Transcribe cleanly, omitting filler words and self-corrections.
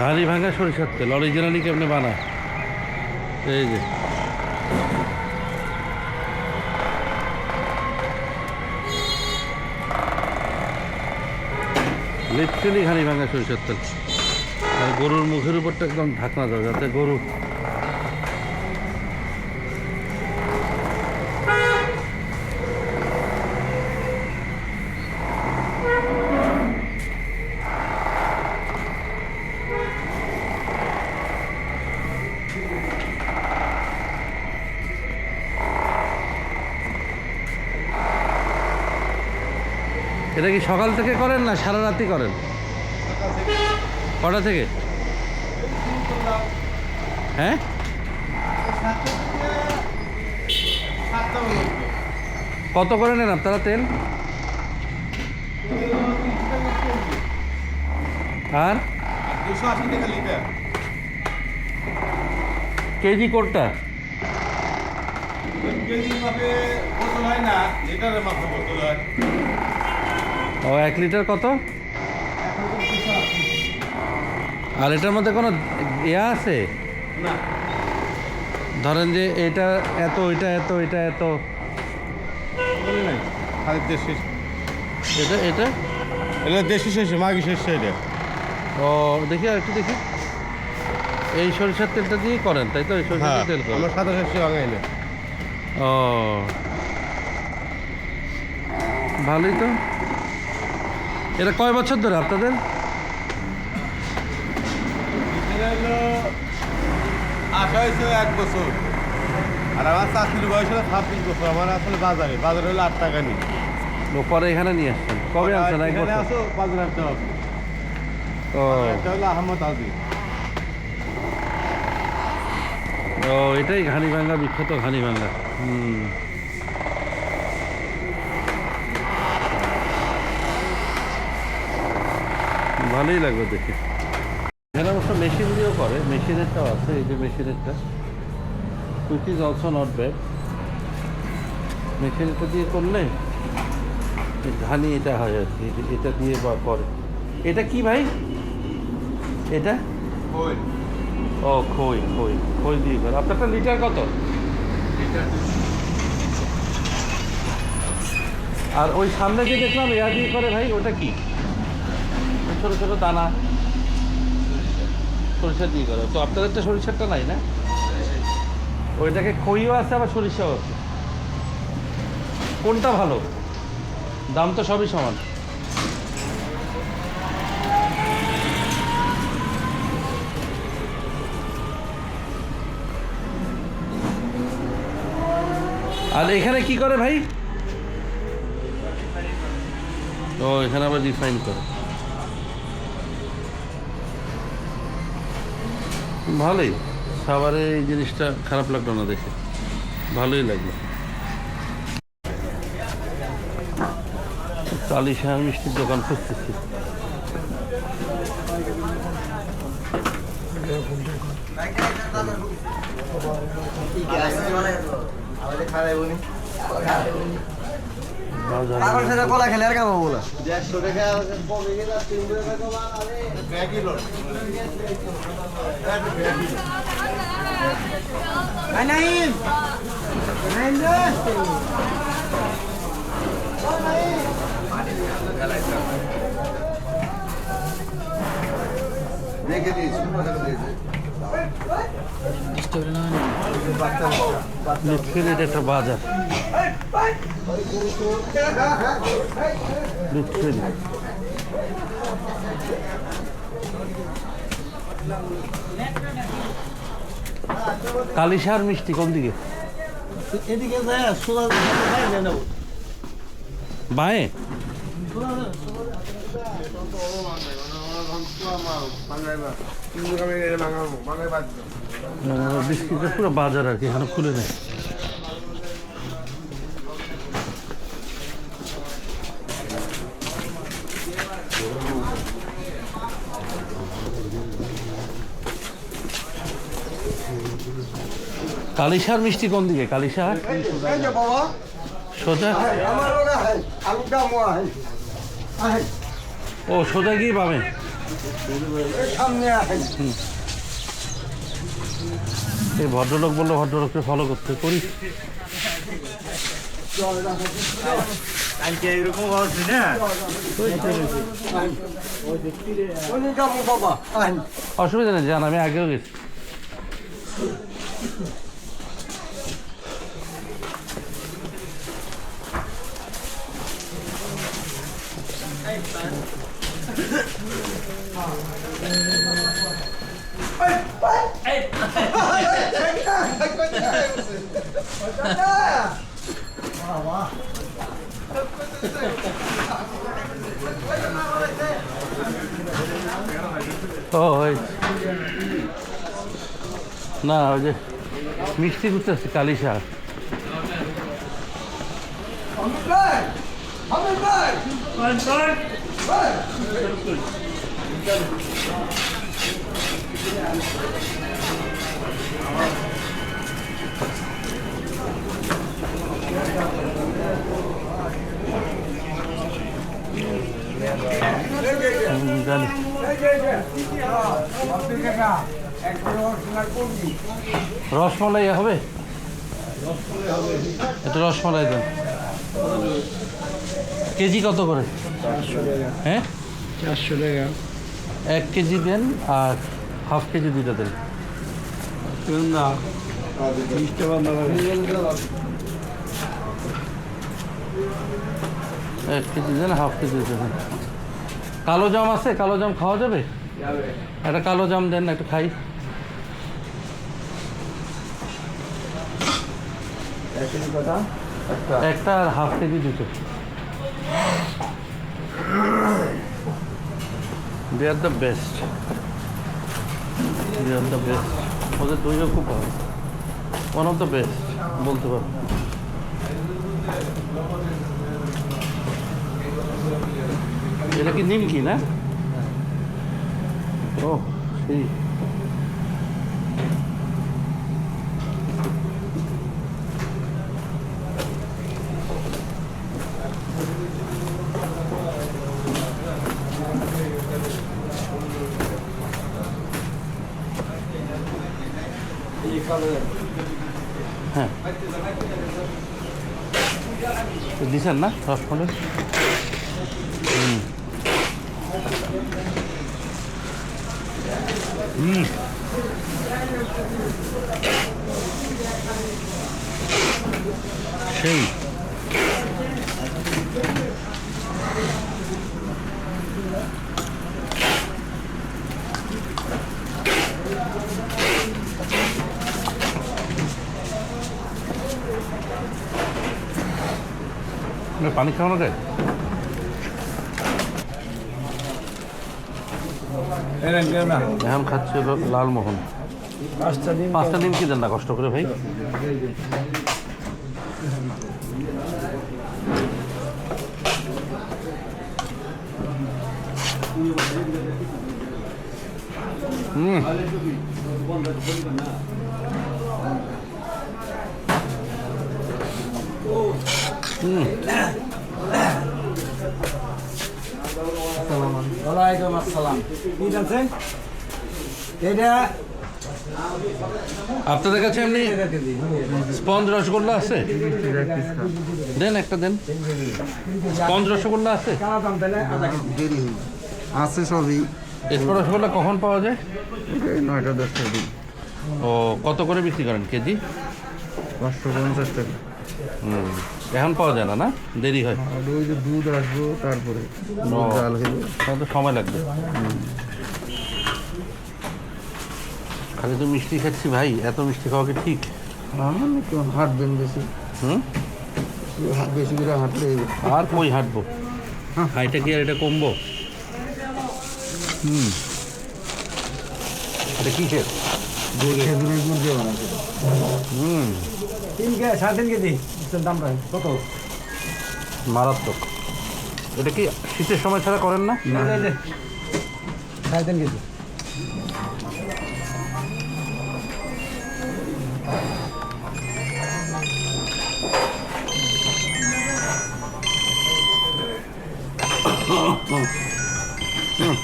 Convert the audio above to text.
ঘানি ভাঙা সরিষার তেল অরিজিনালি কেমনে বানায় এই যে লিটারালি ঘানি ভাঙা সরিষার তেল। আর গরুর মুখের উপরটা একদম ঢাকনা দেওয়া যাতে গরু এটা কি সকাল থেকে করেন না সারা রাতই করেন? কটা থেকে? হ্যাঁ কত করে নেন আপনারা তেল? আর 280 টাকা লিটার। কেজি কোটটা? কেজি মাপে বোতল হয় না, লিটারের মাপে বোতল হয়। ও 1 লিটার কত? আর এটার মধ্যে কোনো ইয়া আছে না, ধরেন যে এটা এত এটা এত এটা এত বলি নাই খালি দেশি। এটা এটা এটা দেশি শেষে মাগি শেষে এটা। ও দেখি আর একটু দেখি। এই সরিষার তেলটা দিয়ে করেন তাই তো? এই সরিষার তেল করেন? আমরা সাদা শেষে ভাঙাই না। ও ভালোই তো। এটা কয় বছর ধরে আপনাদের? এটা হলো আশা হয়েছে 1 বছর, আর আমার চাকরির বয়স হলো 26 বছর। আমার আসলে বাজারে হলো 8 টাকা নি। পরে এখানে নিয়ে আসছেন কবে আনছেন? 1 বছর। আসো বাজার চপ। ও এটা হলো আহমদ আদি। ও এটাই ঘানি ভাঙ্গা, বিখ্যাত ঘানি ভাঙ্গা। ভালোই লাগবে দেখে। এখানে অবশ্য মেশিন দিয়েও করে, মেশিনেরটাও আছে, এই যে মেশিনেরটা, which is also not bad. মেশিনটা দিয়ে করলে ঘানি এটা হয় আর কি, এটা দিয়ে বা করে। এটা কি ভাই? এটা ওই ও খই খই খই দিয়ে করে। আপনারটা লিটার কত? আর ওই সামনে যে দেখলাম এয়া দিয়ে করে ভাই, ওটা কি? ছোটো ছোটো দানা সরিষা দিয়ে করে। তো আপনাদেরটা সরিষারটা নাই না? ওইটাকে খইও আছে আবার সরিষাও আছে। কোনটা ভালো? দাম তো সবই সমান। আর এখানে কি করে ভাই? ও এখানে আবার রিফাইন করে। ভালোই, খাবারে এই জিনিসটা খারাপ লাগলো না দেখে, ভালোই লাগলো। কালিশাহ মিষ্টির দোকান খুঁজতেছি। কলা খেলে আর কেমন বলা দেখে দিয়েছি এটা একটা বাজার। কালিশার মিষ্টি কোন দিকে? এদিকে যায় সোজা নেব বাঁয়ে। বিস্কিটের পুরো বাজার আর কি, এখানে খুলে নেয়। কালিশার মিষ্টি কোন দিকে? কালিশার সোজা। ও সোজা গিয়ে পাবেন। এই ভদ্রলোক বললো ভদ্রলোককে ফলো করতে করি। এরকম হচ্ছে না অসুবিধা নেই, জান আমি আগেও গেছি। ও ওই না, ওই যে মিষ্টি করতে আসছে কালিশা। জানি রসমালাই হবে, এটা রসমালাই দেন। কেজি কত করে? হ্যাঁ 400 টাকা। 1 কেজি দেন আর হাফ কেজি দুইটা দেন। না 20 টাকা দাম। 1 কেজি দেন, হাফ কেজি দেন। কালো জাম আছে? কালো জাম খাওয়া যাবে? একটা কালো জাম দেন, একটা খাই। একটা আর হাফ কেজি দুটো। They are the best, they are the best. ওদের দইও খুব ভালো, ওয়ান অফ দ্য বেস্ট বলতে পারো। এটা কি নিমকি না? ও সেই হ্যাঁ দিছেন না রসমালাই? সেই পানি খাওয়ানো যায়। এখন খাচ্ছি হলো লালমোহন। 5টা ডিম কি দেন না কষ্ট করে ভাই? ওয়ালাইকুম আসসালাম। কি জানছেন? এটা আপনাদের কাছে এমনি স্পঞ্জ রসগোল্লা আছে? দেন একটা দেন। স্পঞ্জ রসগোল্লা আছে? আছে সবই। এরপর রসগোল্লা কখন পাওয়া যায়? 9টা 10টার দিন। ও কত করে বিক্রি করেন কেজি? 550 টাকা। এখন পাওয়া যায় না, না দেরি হয়? আর ওই যে দুধ আসবো তারপরে ও, ডাল হইব। তাহলে তো সময় লাগবে। খালি তো মিষ্টি খাচ্ছি ভাই, এত মিষ্টি খাওয়া কি ঠিক? একটু হাঁটবেন বেশি, বেশি করে হাঁটলে আর কই হাঁটবো, হাইটা কি আর এটা কমবো? এটা কি খেয়ে? খেজুরের গুড় দিয়ে বানাচ্ছে। 3 কেজি দাম কত? মারাত্মক। এটা কি শীতের সময় ছাড়া করেন না? 3.5 কেজি। হুম